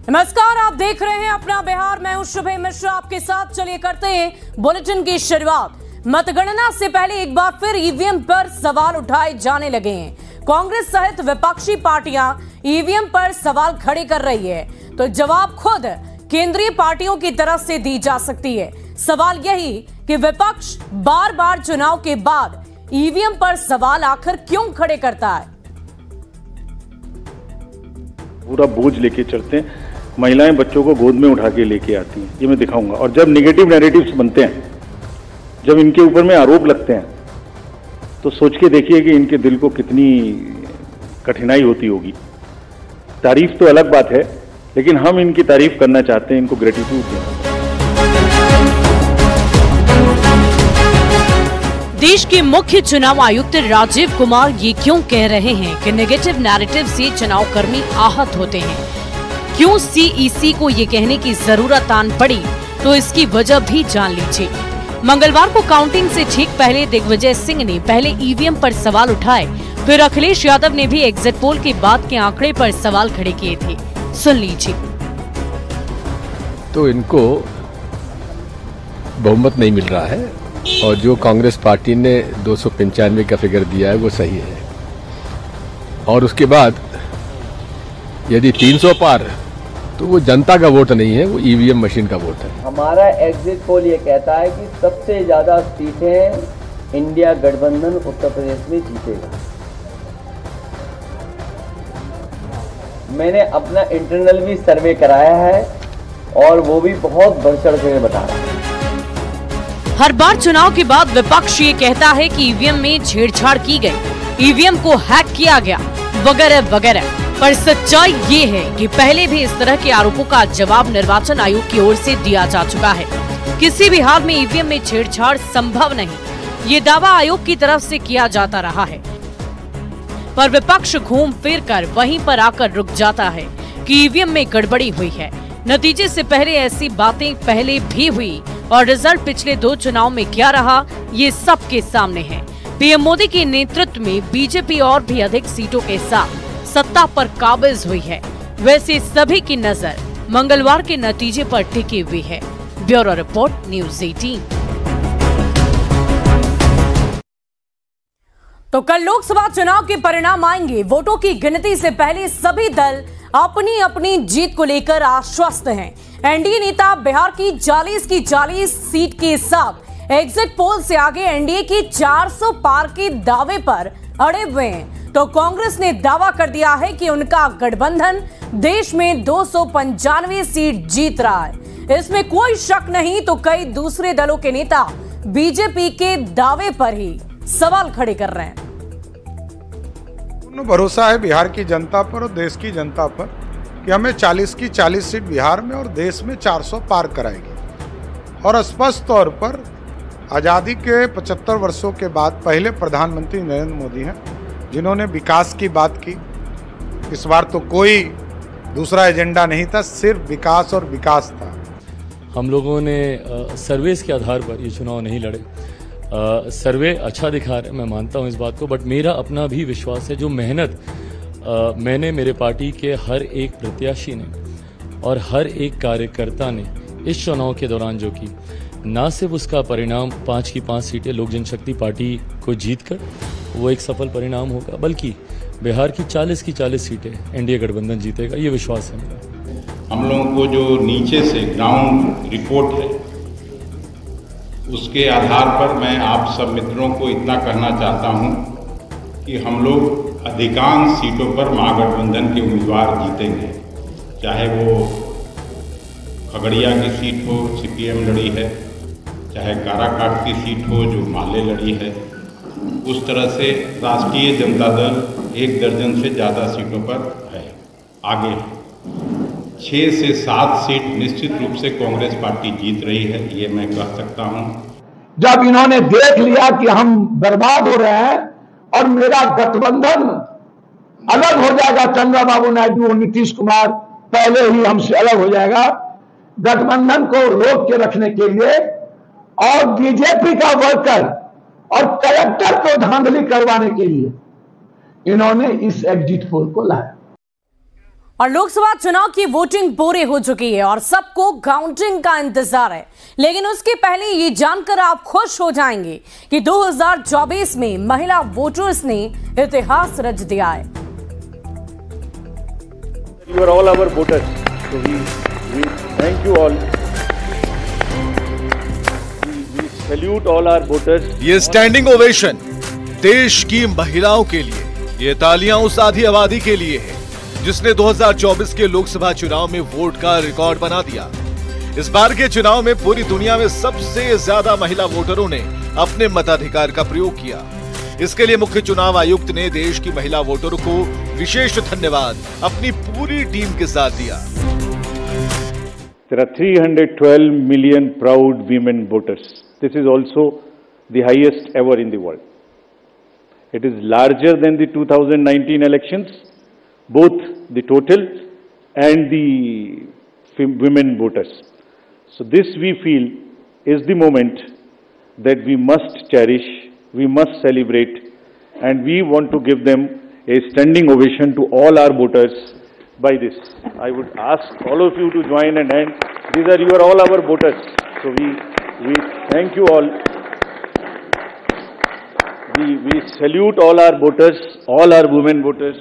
नमस्कार, आप देख रहे हैं अपना बिहार। मैं हूं शुभे मिश्रा आपके साथ। चलिए करते हैं बुलेटिन की शुरुआत। मतगणना से पहले एक बार फिर ईवीएम पर सवाल उठाए जाने लगे हैं। कांग्रेस सहित विपक्षी पार्टियां ईवीएम पर सवाल खड़े कर रही है, तो जवाब खुद केंद्रीय पार्टियों की तरफ से दी जा सकती है। सवाल यही कि विपक्ष बार बार चुनाव के बाद ईवीएम पर सवाल आखिर क्यों खड़े करता है। पूरा बोझ लेके चलते हैं, महिलाएं बच्चों को गोद में उठा के लेके आती हैं, ये मैं दिखाऊंगा। और जब नेगेटिव नैरेटिव्स बनते हैं, जब इनके ऊपर में आरोप लगते हैं, तो सोच के देखिए कि इनके दिल को कितनी कठिनाई होती होगी। तारीफ तो अलग बात है, लेकिन हम इनकी तारीफ करना चाहते हैं, इनको ग्रेटिट्यूड दें। देश के मुख्य चुनाव आयुक्त राजीव कुमार ये क्यों कह रहे हैं कि नेगेटिव नैरेटिव से चुनाव कर्मी आहत होते हैं? क्यों सीईसी को ये कहने की जरूरत आन पड़ी, तो इसकी वजह भी जान लीजिए। मंगलवार को काउंटिंग से ठीक पहले दिग्विजय सिंह ने पहले ईवीएम पर सवाल उठाए, फिर अखिलेश यादव ने भी एग्जिट पोल के बाद के आंकड़े पर सवाल खड़े किए थे। सुन लीजिए। तो इनको बहुमत नहीं मिल रहा है, और जो कांग्रेस पार्टी ने 295 का फिगर दिया है वो सही है। और उसके बाद यदि 300 पार, तो वो जनता का वोट नहीं है, वो ईवीएम मशीन का वोट है। हमारा एग्जिट पोल ये कहता है कि सबसे ज्यादा सीटें इंडिया गठबंधन उत्तर प्रदेश में जीतेगा। मैंने अपना इंटरनल भी सर्वे कराया है, और वो भी बहुत बढ़ चढ़ कर बता रहा है। हर बार चुनाव के बाद विपक्ष ये कहता है कि ईवीएम में छेड़छाड़ की गई, ईवीएम को हैक किया गया, वगैरह वगैरह। पर सच्चाई ये है कि पहले भी इस तरह के आरोपों का जवाब निर्वाचन आयोग की ओर से दिया जा चुका है। किसी भी हाल में ईवीएम में छेड़छाड़ संभव नहीं, ये दावा आयोग की तरफ से किया जाता रहा है। पर विपक्ष घूम फिर कर वहीं पर आकर रुक जाता है कि ईवीएम में गड़बड़ी हुई है। नतीजे से पहले ऐसी बातें पहले भी हुई, और रिजल्ट पिछले 2 चुनाव में क्या रहा, ये सबके सामने है। पीएम मोदी के नेतृत्व में बीजेपी और भी अधिक सीटों के साथ सत्ता पर काबिज हुई है। वैसे सभी की नजर मंगलवार के नतीजे पर टिकी हुई है। Bureau report, news 18। तो कल लोकसभा चुनाव के परिणाम आएंगे। वोटों की गिनती से पहले सभी दल अपनी अपनी जीत को लेकर आश्वस्त हैं। एनडीए नेता बिहार की 40 सीट के साथ एग्जिट पोल से आगे एनडीए की 400 पार के दावे पर अड़े हुए हैं, तो कांग्रेस ने दावा कर दिया है कि उनका गठबंधन देश में 295 सीट जीत रहा है। इसमें कोई शक नहीं, तो कई दूसरे दलों के नेता बीजेपी के दावे पर ही सवाल खड़े कर रहे हैं। भरोसा है बिहार की जनता पर और देश की जनता पर कि हमें 40 की 40 सीट बिहार में और देश में 400 पार कराएगी। और स्पष्ट तौर पर आज़ादी के 75 वर्षों के बाद पहले प्रधानमंत्री नरेंद्र मोदी हैं जिन्होंने विकास की बात की। इस बार तो कोई दूसरा एजेंडा नहीं था, सिर्फ विकास और विकास था। हम लोगों ने सर्वेस के आधार पर ये चुनाव नहीं लड़े। सर्वे अच्छा दिखा रहे, मैं मानता हूँ इस बात को, बट मेरा अपना भी विश्वास है। जो मेहनत मैंने, मेरे पार्टी के हर एक प्रत्याशी ने और हर एक कार्यकर्ता ने इस चुनाव के दौरान जो की, ना सिर्फ उसका परिणाम 5 की 5 सीटें लोक जनशक्ति पार्टी को जीतकर वो एक सफल परिणाम होगा, बल्कि बिहार की 40 की 40 सीटें एनडीए गठबंधन जीतेगा, ये विश्वास है मेरा। हम लोगों को जो नीचे से ग्राउंड रिपोर्ट है, उसके आधार पर मैं आप सब मित्रों को इतना कहना चाहता हूं कि हम लोग अधिकांश सीटों पर महागठबंधन के उम्मीदवार जीतेंगे। चाहे वो खगड़िया की सीट हो, सीपीएम लड़ी है, चाहे काराकाट की सीट हो जो माले लड़ी है, उस तरह से राष्ट्रीय जनता दल 1 दर्जन से ज़्यादा सीटों पर है, आगे है। 6 से 7 सीट निश्चित रूप से कांग्रेस पार्टी जीत रही है, ये मैं कह सकता हूं। जब इन्होंने देख लिया कि हम बर्बाद हो रहे हैं और मेरा गठबंधन अलग हो जाएगा, चंद्रबाबू नायडू और नीतीश कुमार पहले ही हमसे अलग हो जाएगा, गठबंधन को रोक के रखने के लिए और बीजेपी का वर्कर और कलेक्टर को धांधली करवाने के लिए इन्होंने इस एग्जिट पोल को लाया। और लोकसभा चुनाव की वोटिंग पूरी हो चुकी है और सबको काउंटिंग का इंतजार है, लेकिन उसके पहले ये जानकर आप खुश हो जाएंगे कि 2024 में महिला वोटर्स ने इतिहास रच दिया है। You are all our voters, so we thank you all. We salute all our voters. ये स्टैंडिंग ओवेशन देश की महिलाओं के लिए, ये तालियां उस आधी आबादी के लिए है जिसने 2024 के लोकसभा चुनाव में वोट का रिकॉर्ड बना दिया। इस बार के चुनाव में पूरी दुनिया में सबसे ज्यादा महिला वोटरों ने अपने मताधिकार का प्रयोग किया। इसके लिए मुख्य चुनाव आयुक्त ने देश की महिला वोटरों को विशेष धन्यवाद अपनी पूरी टीम के साथ दिया। There are 312 million proud women voters. This is also the highest ever in the world. It is larger than the 2019 elections, both the total and the women voters. So this we feel is the moment that we must cherish, we must celebrate, and we want to give them a standing ovation to all our voters by this. I would ask all of you to join and hand. These are you are all our voters. So we thank you all. We salute all our voters, all our women voters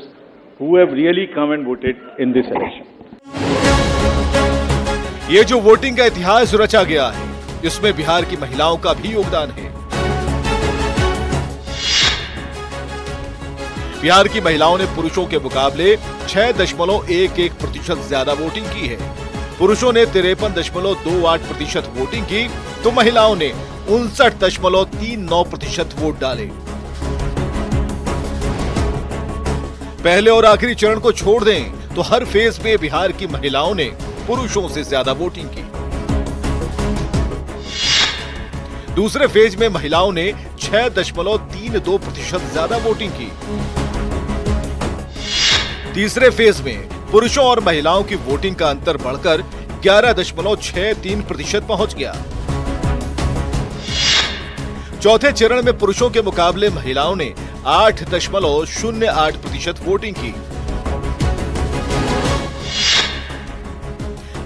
who have really come and voted in this election. ये जो voting का इतिहास रचा गया है, इसमें बिहार की महिलाओं का भी योगदान है। बिहार की महिलाओं ने पुरुषों के मुकाबले 6.11% ज्यादा वोटिंग की है। पुरुषों ने 53.28% वोटिंग की तो महिलाओं ने 59.39% वोट डाले। पहले और आखिरी चरण को छोड़ दें तो हर फेज में बिहार की महिलाओं ने पुरुषों से ज्यादा वोटिंग की। दूसरे फेज में महिलाओं ने 6.32% ज्यादा वोटिंग की। तीसरे फेज में पुरुषों और महिलाओं की वोटिंग का अंतर बढ़कर 11.63% पहुंच गया। चौथे चरण में पुरुषों के मुकाबले महिलाओं ने 8.08% वोटिंग की।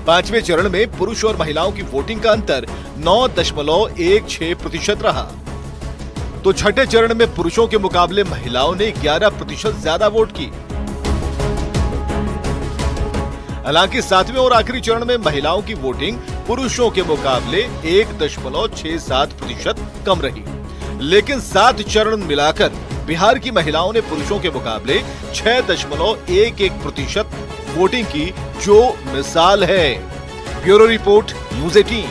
पांचवें चरण में पुरुष और महिलाओं की वोटिंग का अंतर 9.16% रहा। तो छठे चरण में पुरुषों के मुकाबले महिलाओं ने 11% ज्यादा वोट की। हालांकि सातवें और आखिरी चरण में महिलाओं की वोटिंग पुरुषों के मुकाबले 1.67% कम रही, लेकिन 7 चरण मिलाकर बिहार की महिलाओं ने पुरुषों के मुकाबले 6.11% वोटिंग की, जो मिसाल है। Bureau report, news 18।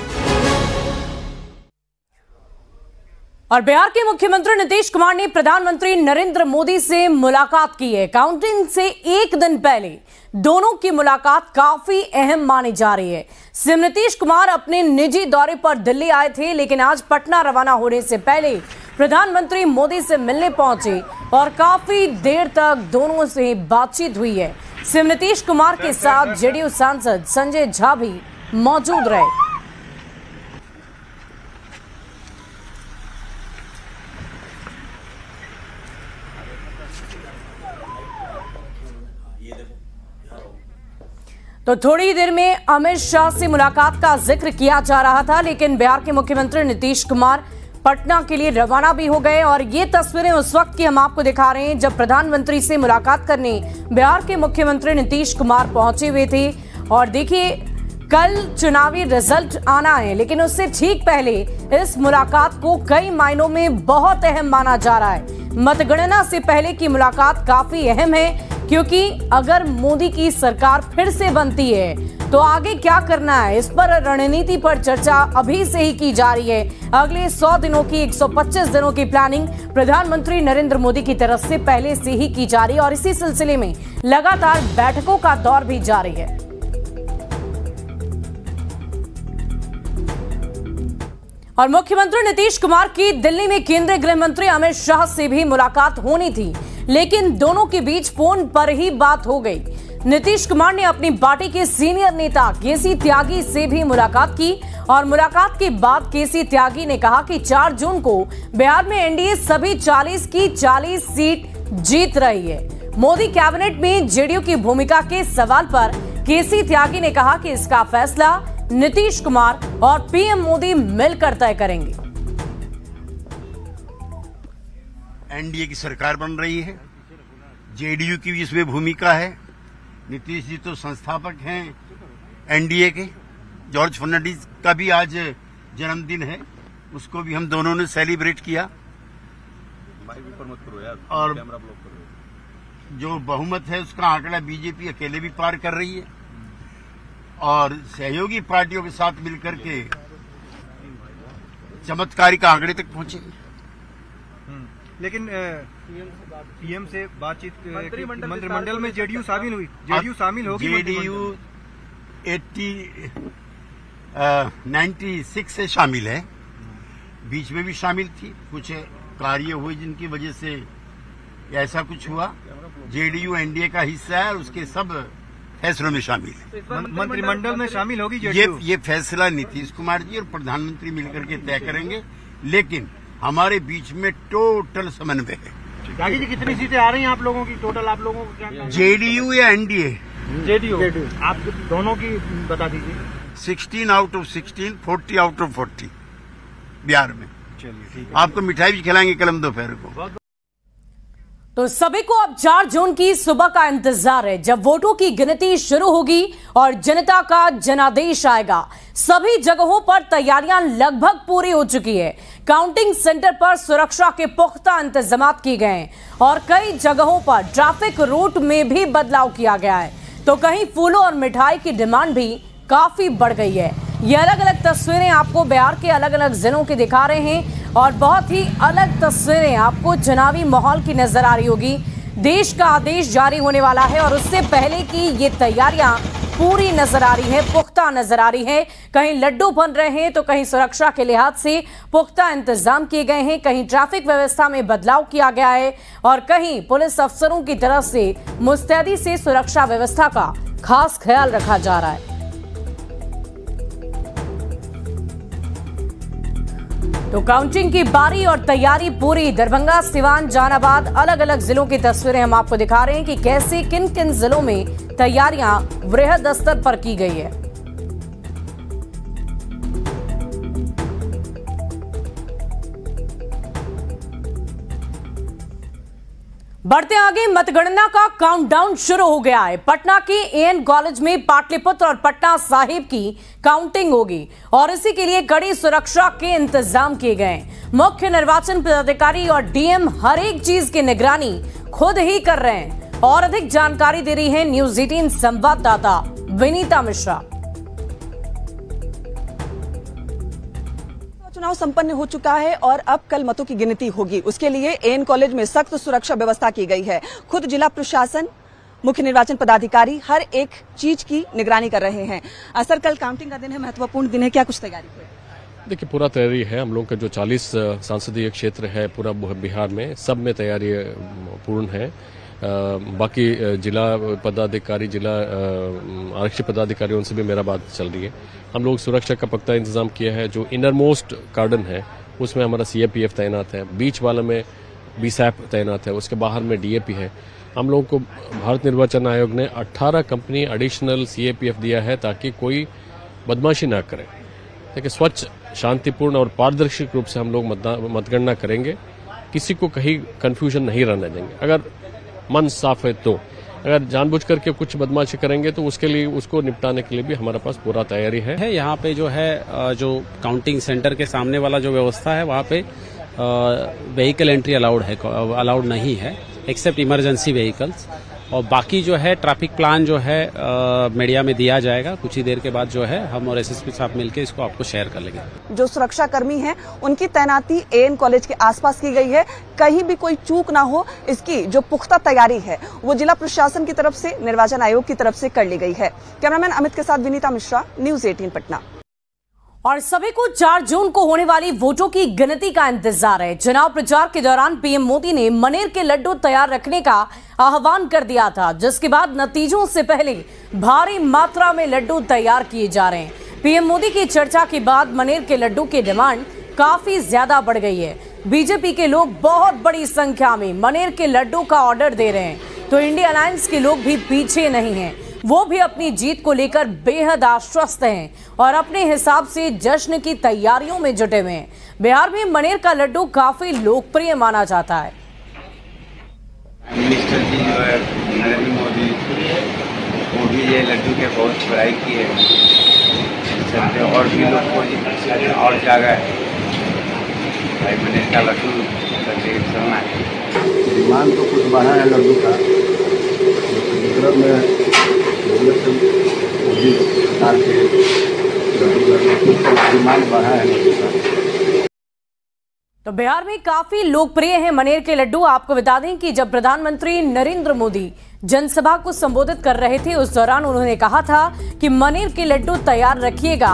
और बिहार के मुख्यमंत्री नीतीश कुमार ने प्रधानमंत्री नरेंद्र मोदी से मुलाकात की है। काउंटिंग से एक दिन पहले दोनों की मुलाकात काफी अहम मानी जा रही है। सीएम नीतीश कुमार अपने निजी दौरे पर दिल्ली आए थे, लेकिन आज पटना रवाना होने से पहले प्रधानमंत्री मोदी से मिलने पहुंचे और काफी देर तक दोनों से बातचीत हुई है। सीएम नीतीश कुमार के साथ जेडीयू सांसद संजय झा भी मौजूद रहे। तो थोड़ी देर में अमित शाह से मुलाकात का जिक्र किया जा रहा था, लेकिन बिहार के मुख्यमंत्री नीतीश कुमार पटना के लिए रवाना भी हो गए। और ये तस्वीरें उस वक्त की हम आपको दिखा रहे हैं जब प्रधानमंत्री से मुलाकात करने बिहार के मुख्यमंत्री नीतीश कुमार पहुंचे हुए थे। और देखिए, कल चुनावी रिजल्ट आना है, लेकिन उससे ठीक पहले इस मुलाकात को कई मायनों में बहुत अहम माना जा रहा है। मतगणना से पहले की मुलाकात काफी अहम है, क्योंकि अगर मोदी की सरकार फिर से बनती है तो आगे क्या करना है, इस पर रणनीति पर चर्चा अभी से ही की जा रही है। अगले 100 दिनों की 125 दिनों की प्लानिंग प्रधानमंत्री नरेंद्र मोदी की तरफ से पहले से ही की जा रही है और इसी सिलसिले में लगातार बैठकों का दौर भी जारी है। और मुख्यमंत्री नीतीश कुमार की दिल्ली में केंद्रीय गृह मंत्री अमित शाह से भी मुलाकात होनी थी, लेकिन दोनों के बीच फोन पर ही बात हो गई। नीतीश कुमार ने अपनी पार्टी के सीनियर नेता केसी त्यागी से भी मुलाकात की और मुलाकात के बाद केसी त्यागी ने कहा कि 4 जून को बिहार में एनडीए सभी 40 की 40 सीट जीत रही है। मोदी कैबिनेट में जेडीयू की भूमिका के सवाल पर केसी त्यागी ने कहा कि इसका फैसला नीतीश कुमार और पीएम मोदी मिलकर तय करेंगे। एनडीए की सरकार बन रही है, जेडीयू की भी इसमें भूमिका है। नीतीश जी तो संस्थापक हैं एनडीए के। जॉर्ज फर्नांडिस का भी आज जन्मदिन है, उसको भी हम दोनों ने सेलिब्रेट किया। और जो बहुमत है उसका आंकड़ा बीजेपी अकेले भी पार कर रही है और सहयोगी पार्टियों के साथ मिलकर के चमत्कारिक आंकड़े तक पहुंचे। लेकिन पीएम से बातचीत मंत्रिमंडल में जेडीयू शामिल हुई, जेडीयू शामिल होगी। जेडीयू 96 से शामिल है, बीच में भी शामिल थी। कुछ कार्य हुए जिनकी वजह से ऐसा कुछ हुआ। जेडीयू एनडीए का हिस्सा है और उसके सब फैसलों में शामिल है। मंत्रिमंडल में शामिल होगी जेडीयू। ये फैसला नीतीश कुमार जी और प्रधानमंत्री मिलकर के तय करेंगे, लेकिन हमारे बीच में टोटल समन्वय है। त्यागी जी, कितनी सीटें आ रही हैं आप लोगों की? टोटल आप लोगों को क्या? जेडीयू या एनडीए? जेडीयू। आप दोनों की बता दीजिए। 16 out of 16, 40 out of 40 Bihar में। चलिए ठीक है। आपको मिठाई भी खिलाएंगे कल दोपहर को। तो सभी को अब 4 जून की सुबह का इंतजार है, जब वोटों की गिनती शुरू होगी और जनता का जनादेश आएगा। सभी जगहों पर तैयारियां लगभग पूरी हो चुकी है। काउंटिंग सेंटर पर सुरक्षा के पुख्ता इंतजाम किए गए हैं और कई जगहों पर ट्रैफिक रूट में भी बदलाव किया गया है। तो कहीं फूलों और मिठाई की डिमांड भी काफी बढ़ गई है। ये अलग अलग तस्वीरें आपको बिहार के अलग अलग जिलों की दिखा रहे हैं और बहुत ही अलग तस्वीरें आपको चुनावी माहौल की नजर आ रही होगी। देश का आदेश जारी होने वाला है और उससे पहले की ये तैयारियां पूरी नजर आ रही है, पुख्ता नजर आ रही है। कहीं लड्डू बन रहे हैं तो कहीं सुरक्षा के लिहाज से पुख्ता इंतजाम किए गए हैं, कहीं ट्रैफिक व्यवस्था में बदलाव किया गया है और कहीं पुलिस अफसरों की तरफ से मुस्तैदी से सुरक्षा व्यवस्था का खास ख्याल रखा जा रहा है। तो काउंटिंग की बारी और तैयारी पूरी। दरभंगा, सिवान, जहानाबाद अलग अलग जिलों की तस्वीरें हम आपको दिखा रहे हैं कि कैसे किन किन जिलों में तैयारियां वृहद स्तर पर की गई है। बढ़ते आगे, मतगणना का काउंटडाउन शुरू हो गया है। पटना के एएन कॉलेज में पाटलिपुत्र और पटना साहिब की काउंटिंग होगी और इसी के लिए कड़ी सुरक्षा के इंतजाम किए गए। मुख्य निर्वाचन पदाधिकारी और डीएम हर एक चीज की निगरानी खुद ही कर रहे हैं। और अधिक जानकारी दे रही है न्यूज 18 संवाददाता विनीता मिश्रा। चुनाव संपन्न हो चुका है और अब कल मतों की गिनती होगी। उसके लिए एएन कॉलेज में सख्त सुरक्षा व्यवस्था की गई है। खुद जिला प्रशासन, मुख्य निर्वाचन पदाधिकारी हर एक चीज की निगरानी कर रहे हैं। सर, कल काउंटिंग का दिन है, महत्वपूर्ण दिन है, क्या कुछ तैयारी हुई? देखिए, पूरा तैयारी है। हम लोग का जो 40 संसदीय क्षेत्र है पूरा बिहार में, सब में तैयारी पूर्ण है। बाकी जिला पदाधिकारी, जिला आरक्षी पदाधिकारी, उनसे भी मेरा बात चल रही है। हम लोग सुरक्षा का पक्का इंतजाम किया है। जो इनर मोस्ट गार्डन है उसमें हमारा सीएपीएफ तैनात है, बीच वाला में बीसैप तैनात है, उसके बाहर में डीएपी है। हम लोगों को भारत निर्वाचन आयोग ने 18 कंपनी एडिशनल सीएपीएफ दिया है ताकि कोई बदमाशी ना करे। देखिए, स्वच्छ, शांतिपूर्ण और पारदर्शी रूप से हम लोग मतगणना करेंगे। किसी को कहीं कंफ्यूजन नहीं रहने देंगे। अगर मन साफ है तो, अगर जानबूझ करके कुछ बदमाशी करेंगे तो उसके लिए, उसको निपटाने के लिए भी हमारे पास पूरा तैयारी है। यहाँ पे जो है, जो काउंटिंग सेंटर के सामने वाला जो व्यवस्था है वहाँ पे व्हीकल एंट्री अलाउड नहीं है, एक्सेप्ट इमरजेंसी व्हीकल्स। और बाकी जो है ट्रैफिक प्लान जो है मीडिया में दिया जाएगा। कुछ ही देर के बाद जो है हम और एसएसपी साहब मिलकर इसको आपको शेयर कर लेंगे। जो सुरक्षा कर्मी हैं उनकी तैनाती एएन कॉलेज के आसपास की गई है। कहीं भी कोई चूक ना हो, इसकी जो पुख्ता तैयारी है वो जिला प्रशासन की तरफ से, निर्वाचन आयोग की तरफ से कर ली गई है। कैमरामैन अमित के साथ विनीता मिश्रा, न्यूज 18 पटना। और सभी को 4 जून को होने वाली वोटों की गिनती का इंतजार है। चुनाव प्रचार के दौरान पीएम मोदी ने मनेर के लड्डू तैयार रखने का आह्वान कर दिया था, जिसके बाद नतीजों से पहले भारी मात्रा में लड्डू तैयार किए जा रहे हैं। पीएम मोदी की चर्चा के बाद मनेर के लड्डू की डिमांड काफी ज्यादा बढ़ गई है। बीजेपी के लोग बहुत बड़ी संख्या में मनेर के लड्डू का ऑर्डर दे रहे हैं। तो इंडिया अलायंस के लोग भी पीछे नहीं हैं। वो भी अपनी जीत को लेकर बेहद आश्वस्त हैं और अपने हिसाब से जश्न की तैयारियों में जुटे हुए हैं। बिहार में मनेर का लड्डू काफी लोकप्रिय माना जाता है। मिनिस्टर जी जो है नरेंद्र मोदी, वो भी ये लड्डू के बहुत बड़ाई की है, और भी लोग को और जागा है भाई मनेर का लड्डू लेके चलना है। डिमांड तो कुछ बढ़ा है लड्डू का, मतलब में डिमांड बढ़ा है लड्डू का। तो बिहार में काफी लोकप्रिय है मनेर के लड्डू। आपको बता दें कि जब प्रधानमंत्री नरेंद्र मोदी जनसभा को संबोधित कर रहे थे, उस दौरान उन्होंने कहा था कि मनेर के लड्डू तैयार रखिएगा,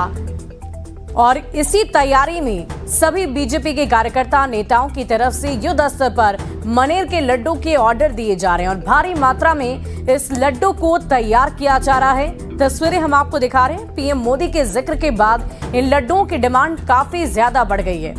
और इसी तैयारी में सभी बीजेपी के कार्यकर्ता नेताओं की तरफ से युद्ध स्तर पर मनेर के लड्डू के ऑर्डर दिए जा रहे हैं और भारी मात्रा में इस लड्डू को तैयार किया जा रहा है। तस्वीरें हम आपको दिखा रहे हैं। पीएम मोदी के जिक्र के बाद इन लड्डुओं की डिमांड काफी ज्यादा बढ़ गई है।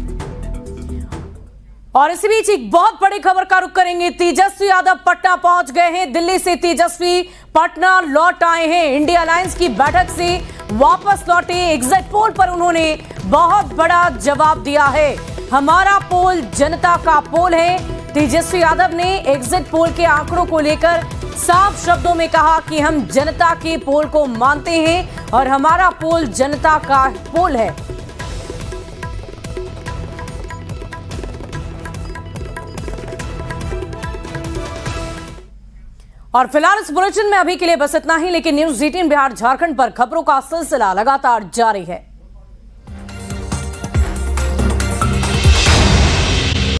और इसी बीच एक बहुत बड़ी खबर का रुख करेंगे। तेजस्वी यादव पटना पहुंच गए हैं। दिल्ली से तेजस्वी पटना लौट आए हैं। इंडिया अलायंस की बैठक से वापस लौटे। एग्जिट पोल पर उन्होंने बहुत बड़ा जवाब दिया है। हमारा पोल जनता का पोल है। तेजस्वी यादव ने एग्जिट पोल के आंकड़ों को लेकर साफ शब्दों में कहा कि हम जनता के पोल को मानते हैं और हमारा पोल जनता का पोल है। और फिलहाल इस बुलेटिन में अभी के लिए बस इतना ही, लेकिन न्यूज़ 18 बिहार झारखंड पर खबरों का सिलसिला लगातार जारी है।